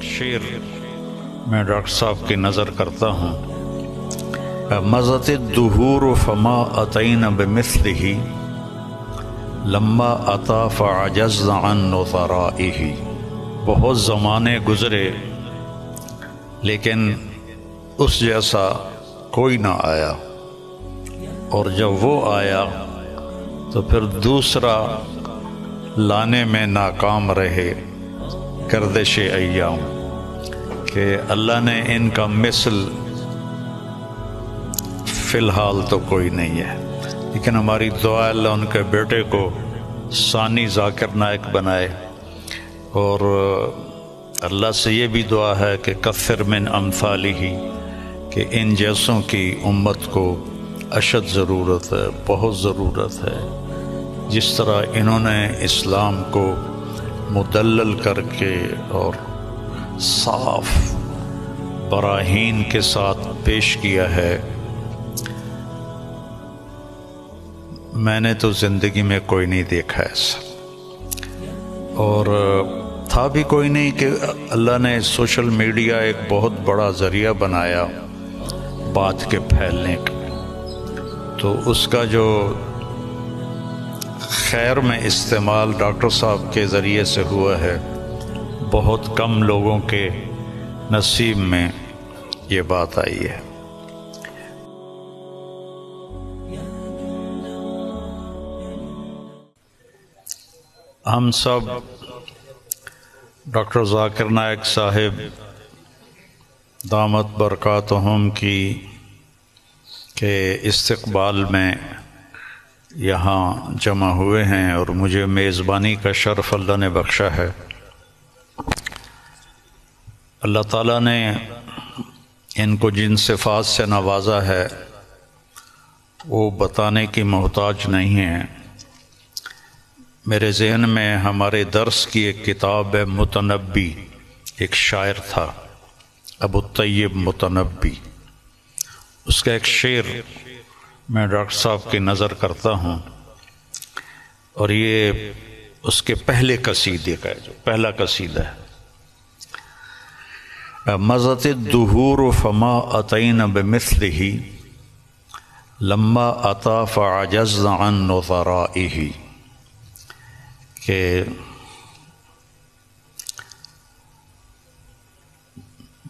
شعر میں ڈاکٹر صاحب کی نظر کرتا ہوں۔ مضت الدہور فما اتین بمثلہ لما اتا فعجزنا عن نظرائہ۔ بہت زمانے گزرے لیکن اس جیسا کوئی نہ آیا، اور جب وہ آیا تو پھر دوسرا لانے میں ناکام رہے گردش ایام، کہ اللہ نے ان کا مثل فی الحال تو کوئی نہیں ہے، لیکن ہماری دعا اللہ ان کے بیٹے کو ثانی ذاکر نائک بنائے، اور اللہ سے یہ بھی دعا ہے کہ کثر من امثالہ، کہ ان جیسوں کی امت کو اشد ضرورت ہے، بہت ضرورت ہے۔ جس طرح انہوں نے اسلام کو مدلل کر کے اور صاف براہین کے ساتھ پیش کیا ہے، میں نے تو زندگی میں کوئی نہیں دیکھا ایسا، اور تھا بھی کوئی نہیں کہ اللہ نے سوشل میڈیا ایک بہت بڑا ذریعہ بنایا بات کے پھیلنے کا، تو اس کا جو خیر میں استعمال ڈاکٹر صاحب کے ذریعے سے ہوا ہے، بہت کم لوگوں کے نصیب میں یہ بات آئی ہے۔ ہم سب ڈاکٹر ذاکر نائک صاحب دامت برکاتہم کی کے استقبال میں یہاں جمع ہوئے ہیں، اور مجھے میزبانی کا شرف اللہ نے بخشا ہے۔ اللہ تعالیٰ نے ان کو جن صفات سے نوازا ہے وہ بتانے کی محتاج نہیں ہیں۔ میرے ذہن میں ہمارے درس کی ایک کتاب ہے متنبی، ایک شاعر تھا ابو الطیب متنبی، اس کا ایک شعر میں ڈاکٹر صاحب کی نظر کرتا ہوں، اور یہ اس کے پہلے قصیدے کا ہے، جو پہلا قصیدہ ہے۔ مضت الدہور فما اتین بمثلہ لما اتا فعجزنا عن نظرائہ، کہ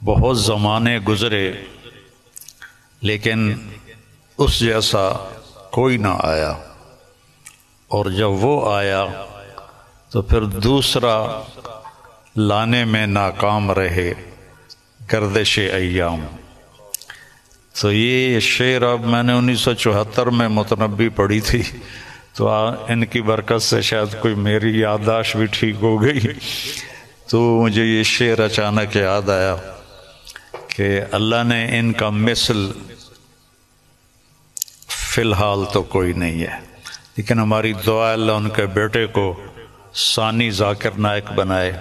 بہت زمانے گزرے لیکن اس جیسا کوئی نہ آیا، اور جب وہ آیا تو پھر دوسرا لانے میں ناکام رہے گردش ایام۔ تو یہ شعر اب میں نے 1974 میں متنبی پڑھی تھی، تو ان کی برکت سے شاید کوئی میری یادداشت بھی ٹھیک ہو گئی، تو مجھے یہ شعر اچانک یاد آیا کہ اللہ نے ان کا مثل فی الحال تو کوئی نہیں ہے، لیکن ہماری دعا اللہ ان کے بیٹے کو ثانی ذاکر نائک بنائے،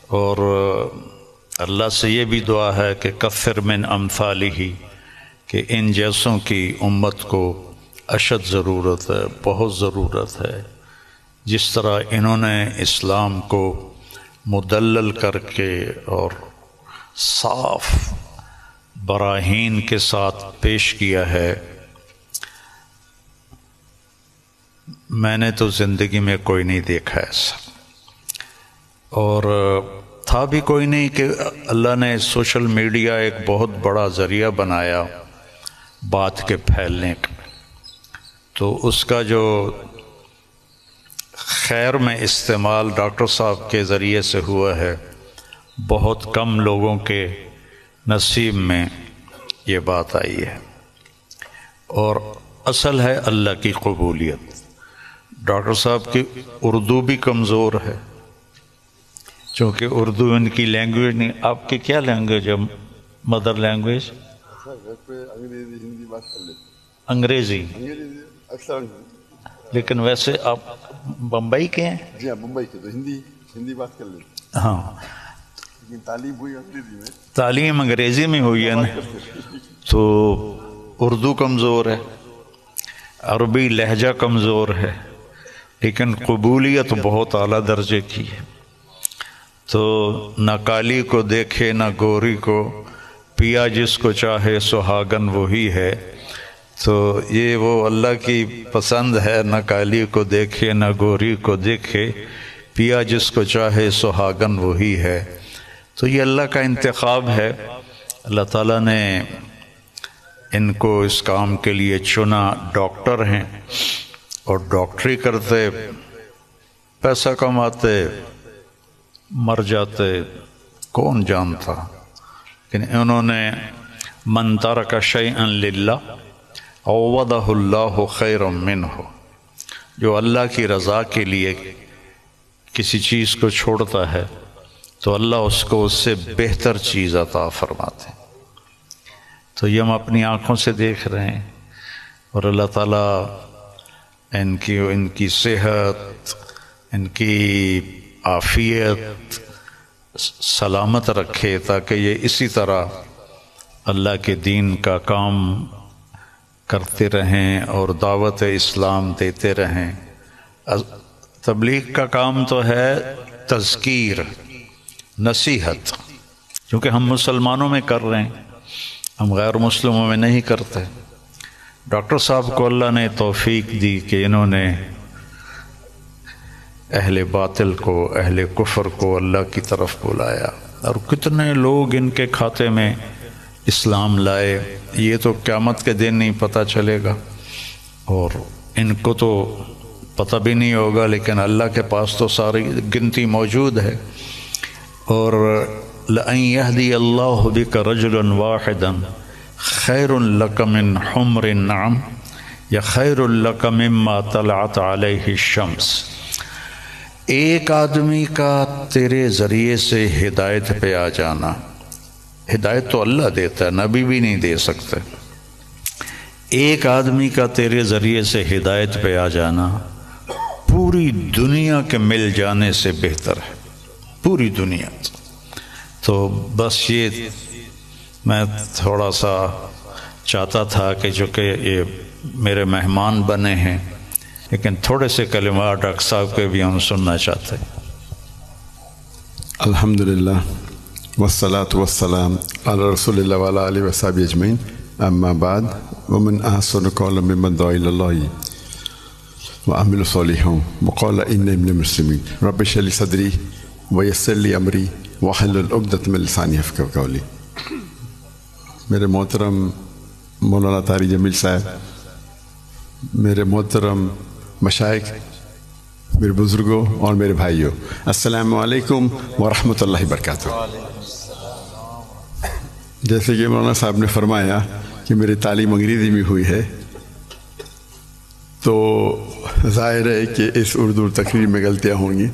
اور اللہ سے یہ بھی دعا ہے کہ کثر من امثالہ، کہ ان جیسوں کی امت کو اشد ضرورت ہے، بہت ضرورت ہے۔ جس طرح انہوں نے اسلام کو مدلل کر کے اور صاف براہین کے ساتھ پیش کیا ہے، میں نے تو زندگی میں کوئی نہیں دیکھا ایسا، اور تھا بھی کوئی نہیں کہ اللہ نے سوشل میڈیا ایک بہت بڑا ذریعہ بنایا بات کے پھیلنے کا، تو اس کا جو خیر میں استعمال ڈاکٹر صاحب کے ذریعے سے ہوا ہے، بہت کم لوگوں کے نصیب میں یہ بات آئی ہے، اور اصل ہے اللہ کی قبولیت۔ ڈاکٹر صاحب کی اردو بھی کمزور ہے، چونکہ اردو ان کی لینگویج نہیں۔ آپ کی کیا لینگویج ہے مدر لینگویج؟ انگریزی، لیکن ویسے آپ بمبئی کے ہیں؟ جی ہاں، ممبئی کے، تو ہندی بات کر لیتے۔ ہاں، لیکن تعلیم ہوئی انگریزی میں، تعلیم انگریزی میں ہوئی ہے نا، تو اردو کمزور ہے، عربی لہجہ کمزور ہے، لیکن قبولیت بہت اعلیٰ درجے کی ہے۔ تو نہ کالی کو دیکھے نہ گوری کو، پیا جس کو چاہے سہاگن وہی ہے۔ تو یہ وہ اللہ کی پسند ہے، نہ کالی کو دیکھے نہ گوری کو دیکھے، پیا جس کو چاہے سہاگن وہی ہے۔ تو یہ اللہ کا انتخاب ہے، اللہ تعالیٰ نے ان کو اس کام کے لیے چنا۔ ڈاکٹر ہیں اور ڈاکٹری کرتے، پیسہ کماتے، مر جاتے، کون جانتا۔ لیکن انہوں نے من ترک شیئا للہ عوضہ اللہ خیرا منہ، جو اللہ کی رضا کے لیے کسی چیز کو چھوڑتا ہے تو اللہ اس کو اس سے بہتر چیز عطا فرماتے ہیں۔ تو یہ ہم اپنی آنکھوں سے دیکھ رہے ہیں، اور اللہ تعالیٰ ان کی صحت، ان کی عافیت سلامت رکھے، تاکہ یہ اسی طرح اللہ کے دین کا کام کرتے رہیں اور دعوت اسلام دیتے رہیں۔ تبلیغ کا کام تو ہے تذکیر، نصیحت، کیونکہ ہم مسلمانوں میں کر رہے ہیں، ہم غیر مسلموں میں نہیں کرتے۔ ڈاکٹر صاحب کو اللہ نے توفیق دی کہ انہوں نے اہل باطل کو، اہل کفر کو اللہ کی طرف بلایا، اور کتنے لوگ ان کے کھاتے میں اسلام لائے، یہ تو قیامت کے دن نہیں پتہ چلے گا، اور ان کو تو پتہ بھی نہیں ہوگا، لیکن اللہ کے پاس تو ساری گنتی موجود ہے۔ اور لَأَن يَهْدِيَ اللَّهُ بِكَ رَجُلًا وَاحِدًا خَيْرٌ لَكَ مِنْ حُمْرِ النَّعَمِ یا خَيْرٌ لَكَ مِمَّا طَلَعَتْ عَلَيْهِ الشَّمْسُ، ایک آدمی کا تیرے ذریعے سے ہدایت پہ آ جانا، ہدایت تو اللہ دیتا ہے، نبی بھی نہیں دے سکتے، ایک آدمی کا تیرے ذریعے سے ہدایت پہ آ جانا پوری دنیا کے مل جانے سے بہتر ہے، پوری دنیا۔ تو بس یہ میں تھوڑا سا چاہتا تھا کہ چونکہ یہ میرے مہمان بنے ہیں، لیکن تھوڑے سے کلمات ڈاکٹر صاحب کے بھی ہم سننا چاہتے ہیں۔ الحمدللہ والصلاة والسلام علی رسول اللہ وعلی آلہ وصحبہ اجمعین، اما بعد، ومن احسن قولا ممن دعا الی اللہ وعمل صالحا وقال انی من المسلمین، رب اشرح لی صدری ویسر لی امری واحلل عقدۃ من لسانی یفقہوا قولی۔ میرے محترم مولانا طارق جمیل صاحب، میرے محترم مشائخ، میرے بزرگوں اور میرے بھائیوں، السلام علیکم ورحمۃ اللہ وبرکاتہ۔ جیسے کہ مولانا صاحب نے فرمایا کہ میری تعلیم انگریزی میں ہوئی ہے، تو ظاہر ہے کہ اس اردو تقریر میں غلطیاں ہوں گی،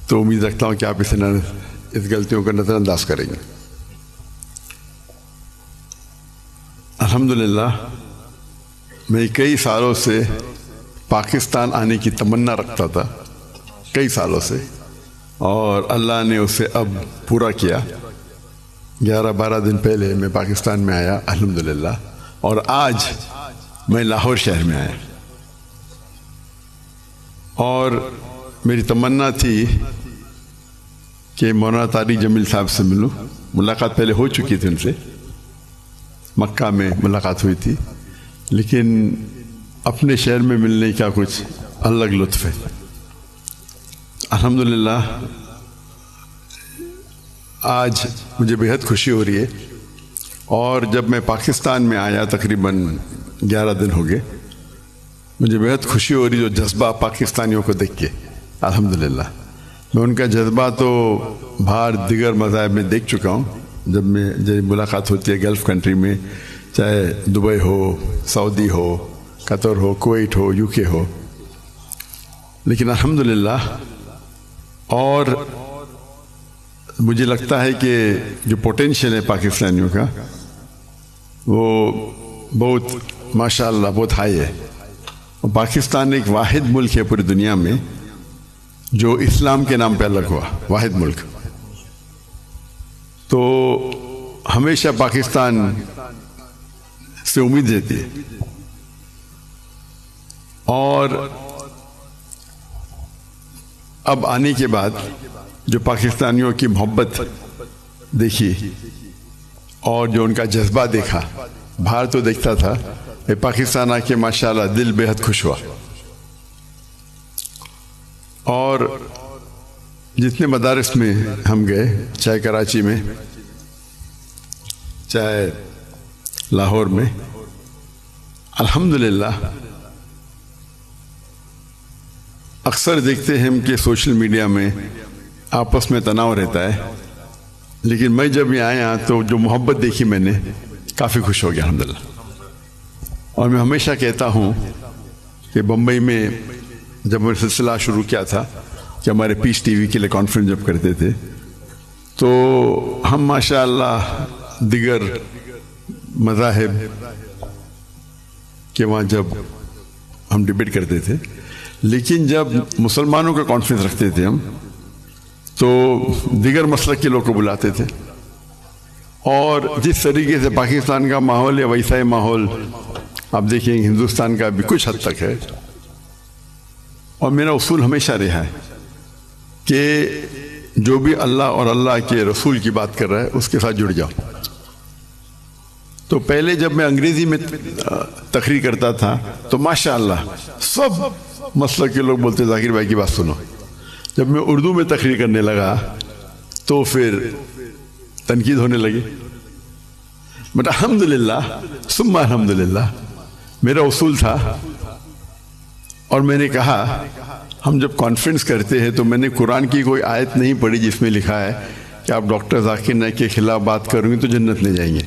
تو امید رکھتا ہوں کہ آپ اس غلطیوں کا نظر انداز کریں گے۔ الحمدللہ میں کئی سالوں سے پاکستان آنے کی تمنا رکھتا تھا، کئی سالوں سے، اور اللہ نے اسے اب پورا کیا۔ 11-12 دن پہلے میں پاکستان میں آیا الحمدللہ، اور آج میں لاہور شہر میں آیا، اور میری تمنا تھی کہ مولانا طارق جمیل صاحب سے ملوں۔ ملاقات پہلے ہو چکی تھی ان سے، مکہ میں ملاقات ہوئی تھی، لیکن اپنے شہر میں ملنے کا کچھ الگ لطف ہے۔ الحمدللہ آج مجھے بہت خوشی ہو رہی ہے، اور جب میں پاکستان میں آیا تقریباً 11 دن ہو گئے، مجھے بہت خوشی ہو رہی جو جذبہ پاکستانیوں کو دیکھ کے۔ الحمدللہ میں ان کا جذبہ تو باہر دیگر مذاہب میں دیکھ چکا ہوں، جب ملاقات ہوتی ہے گلف کنٹری میں، چاہے Dubai who, Saudi who, Qatar who, Kuwait who, you کے ہو، لیکن الحمدللہ، اور مجھے لگتا ہے کہ جو پوٹینشیل ہے پاکستانیوں کا وہ بہت ماشاءاللہ بہت ہائی ہے۔ اور پاکستان ایک واحد ملک ہے پوری دنیا میں جو اسلام کے نام پہ الگ ہوا، واحد ملک۔ تو ہمیشہ پاکستان سے امید رہتی ہے، اور اب آنے کے بعد جو پاکستانیوں کی محبت دیکھی اور جو ان کا جذبہ دیکھا، باہر تو دیکھتا تھا، پاکستان آ کے ماشاءاللہ دل بے حد خوش ہوا. اور جتنے مدارس میں ہم گئے، چاہے کراچی میں، چاہے لاہور میں، الحمدللہ اکثر دیکھتے ہیں کہ سوشل میڈیا میں آپس میں تناؤ رہتا ہے، لیکن میں جب یہاں آیا تو جو محبت دیکھی میں نے، کافی خوش ہو گیا الحمدللہ. اور میں ہمیشہ کہتا ہوں کہ بمبئی میں جب میں سلسلہ شروع کیا تھا کہ ہمارے پیس ٹی وی کے لیے کانفرنس جب کرتے تھے، تو ہم ماشاءاللہ دیگر مذاہب کے وہاں جب ہم ڈبیٹ کرتے تھے، لیکن جب مسلمانوں کا کانفرنس رکھتے تھے ہم، تو دیگر مسلک کے لوگ کو بلاتے تھے. اور جس طریقے سے پاکستان کا ماحول ہے ویسا ہی ماحول آپ دیکھیں ہندوستان کا بھی کچھ حد تک ہے. اور میرا اصول ہمیشہ رہا ہے کہ جو بھی اللہ اور اللہ کے رسول کی بات کر رہا ہے اس کے ساتھ جڑ جاؤ. تو پہلے جب میں انگریزی میں تقریر کرتا تھا تو ماشاءاللہ سب مسلک کے لوگ بولتے ذاکر بھائی کی بات سنو. جب میں اردو میں تقریر کرنے لگا تو پھر تنقید ہونے لگی. بٹ الحمدللہ ثم الحمدللہ میرا اصول تھا، اور میں نے کہا ہم جب کانفرنس کرتے ہیں تو میں نے قرآن کی کوئی آیت نہیں پڑھی جس میں لکھا ہے کہ آپ ڈاکٹر ذاکر نائک کے خلاف بات کریں گے تو جنت لے جائیں گے،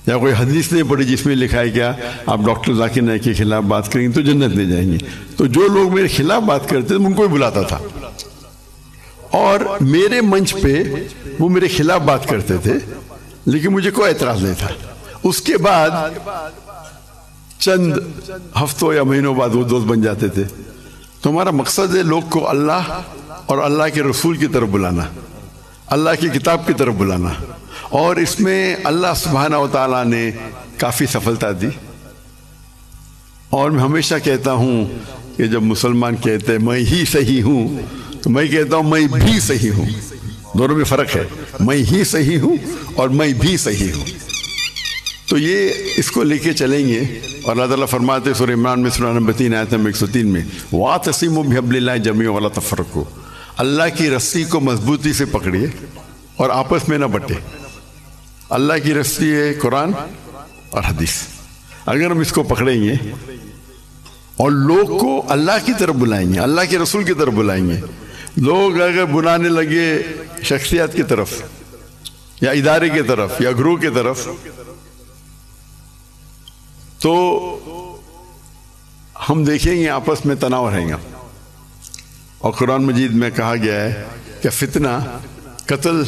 یا کوئی حدیث نہیں پڑھی جس میں لکھا ہے کیا آپ ڈاکٹر ذاکر نائک کے خلاف بات کریں گے تو جنت لے جائیں گے. تو جو لوگ میرے خلاف بات کرتے تھے ان کو ہی بلاتا تھا، اور میرے منچ پہ وہ میرے خلاف بات کرتے تھے لیکن مجھے کوئی اعتراض نہیں تھا. اس کے بعد چند ہفتوں یا مہینوں بعد وہ دوست بن جاتے تھے. تو ہمارا مقصد ہے لوگ کو اللہ اور اللہ کے رسول کی طرف بلانا، اللہ کی کتاب کی طرف بلانا، اور اس میں اللہ سبحانہ و تعالیٰ نے کافی سفلتا دی. اور میں ہمیشہ کہتا ہوں کہ جب مسلمان کہتے ہیں میں ہی صحیح ہوں تو میں کہتا ہوں میں بھی صحیح ہوں. دونوں میں فرق ہے، میں ہی صحیح ہوں اور میں بھی صحیح ہوں. تو یہ اس کو لے کے چلیں گے. اور اللہ تعالیٰ فرماتے سورہ عمران میں سورہ نمبر 3 آیت نمبر 103 میں وَاعْتَصِمُوا بِحَبْلِ اللَّهِ جَمِيعًا وَلَا تَفَرَّقُوا، اللہ کی رسی کو مضبوطی سے پکڑیے اور آپس میں نہ بٹے. اللہ کی رسی ہے قرآن اور حدیث. اگر ہم اس کو پکڑیں گے اور لوگ کو اللہ کی طرف بلائیں گے، اللہ کے رسول کی طرف بلائیں گے، لوگ اگر بلانے لگے شخصیات کی طرف یا ادارے کی طرف یا گروہ کی طرف تو ہم دیکھیں گے آپس میں تناؤ رہیں گا. اور قرآن مجید میں کہا گیا ہے کہ فتنہ قتل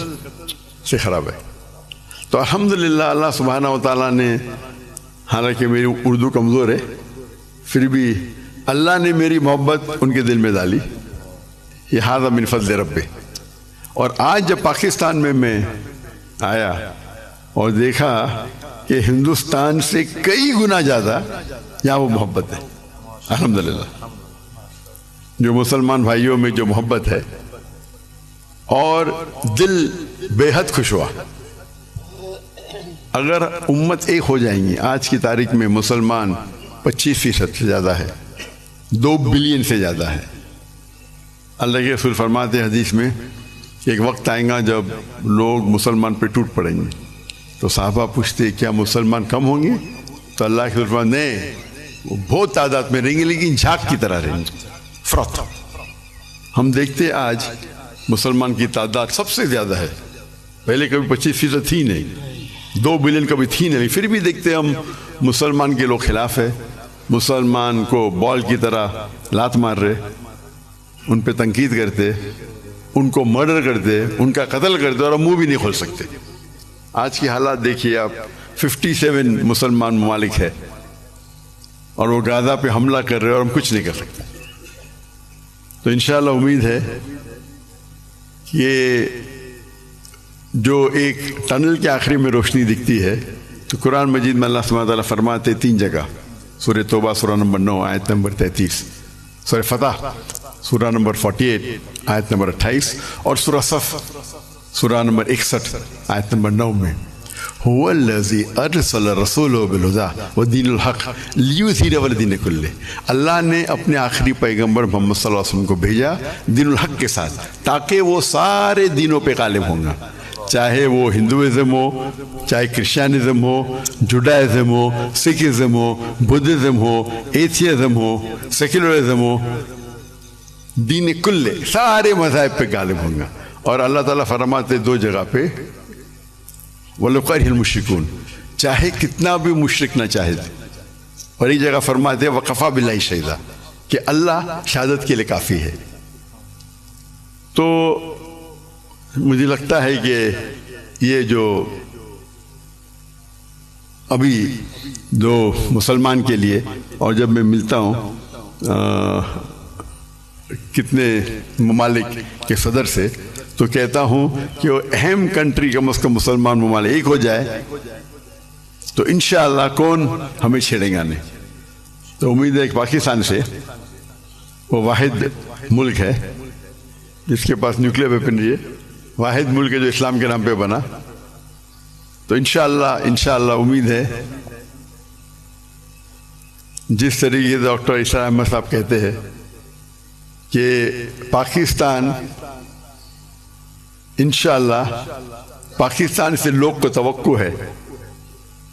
سے خراب ہے. تو الحمدللہ اللہ سبحانہ و تعالیٰ نے، حالانکہ میری اردو کمزور ہے پھر بھی اللہ نے میری محبت ان کے دل میں ڈالی. یہ ھذا من فضل ربی. اور آج جب پاکستان میں آیا اور دیکھا کہ ہندوستان سے کئی گنا زیادہ یہاں وہ محبت ہے الحمدللہ، جو مسلمان بھائیوں میں جو محبت ہے، اور دل بے حد خوش ہوا. اگر امت ایک ہو جائیں گی، آج کی تاریخ میں مسلمان 25% سے زیادہ ہے، 2 بلین سے زیادہ ہے. اللہ کے رسول فرماتے ہیں حدیث میں کہ ایک وقت آئے گا جب لوگ مسلمان پہ ٹوٹ پڑیں گے. تو صحابہ پوچھتے کیا مسلمان کم ہوں گے؟ تو اللہ کے رسول نہیں، وہ بہت تعداد میں رہیں گے لیکن جھاگ کی طرح رہیں گے. فرق ہم دیکھتے آج مسلمان کی تعداد سب سے زیادہ ہے. پہلے کبھی 25% تھی نہیں، 2 بلین کبھی تھی نہیں، پھر بھی دیکھتے ہم مسلمان کے لوگ خلاف ہے. مسلمان کو بال کی طرح لات مار رہے، ان پہ تنقید کرتے، ان کو مرڈر کرتے، ان کا قتل کرتے، اور ہم منہ بھی نہیں کھول سکتے. آج کی حالات دیکھیے آپ، 57 مسلمان ممالک ہے اور وہ غزہ پہ حملہ کر رہے اور ہم کچھ نہیں کر سکتے. تو انشاءاللہ امید ہے کہ جو ایک ٹنل کے آخری میں روشنی دکھتی ہے، تو قرآن مجید میں اللہ سبحانہ تعالیٰ فرماتے 3 جگہ، سورہ توبہ سورہ نمبر 9 آیت نمبر 33، سورہ فتح سورہ نمبر 48 آیت نمبر 28 اور سورہ صف سورہ نمبر 61 آیت نمبر 9 میں هو الذی ارسل رسولہ بالہدی ودین الحق لیظہرہ علی الدین کلہ، اللہ نے اپنے آخری پیغمبر محمد صلی اللہ علیہ وسلم کو بھیجا دین الحق کے ساتھ تاکہ وہ سارے دینوں پہ غالب ہوں گا، چاہے وہ ہندوازم ہو، چاہے کرسچینزم ہو، جوڈائزم ہو، سکھزم ہو، بدھزم ہو، ایتھیزم ہو، سیکولرزم ہو، دین کلے سارے مذاہب پہ غالب ہوں گا۔ اور اللہ تعالیٰ فرماتے دو جگہ پہ وَلَوْ كَرِهَ الْمُشْرِكُونَ، چاہے کتنا بھی مشرک نہ چاہے، اور ایک جگہ فرماتے وَكَفَى بِاللَّهِ شَهِيدًا کہ اللہ شہادت کے لیے کافی ہے۔ تو مجھے لگتا ہے کہ یہ جو ابھی جو مسلمان کے لیے، اور جب میں ملتا ہوں کتنے ممالک کے صدر سے تو کہتا ہوں کہ وہ اہم کنٹری کم از کم مسلمان ممالک ایک ہو جائے تو انشاءاللہ کون ہمیں چھیڑے گا نہیں۔ تو امید ہے کہ پاکستان سے وہ واحد ملک ہے جس کے پاس نیوکلیئر ویپن نہیں ہے، واحد ملک ہے جو اسلام کے نام پہ بنا، تو انشاءاللہ امید ہے جس طریقے سے ڈاکٹر اسرار احمد صاحب کہتے ہیں کہ پاکستان انشاءاللہ پاکستان سے لوگ کو توقع ہے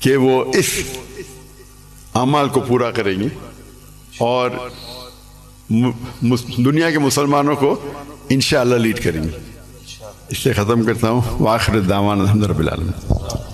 کہ وہ اس اعمال کو پورا کریں گے اور دنیا کے مسلمانوں کو انشاءاللہ لیڈ کریں گے۔ اس سے ختم کرتا ہوں، وآخر الدعوانا الحمد للہ رب العالمین۔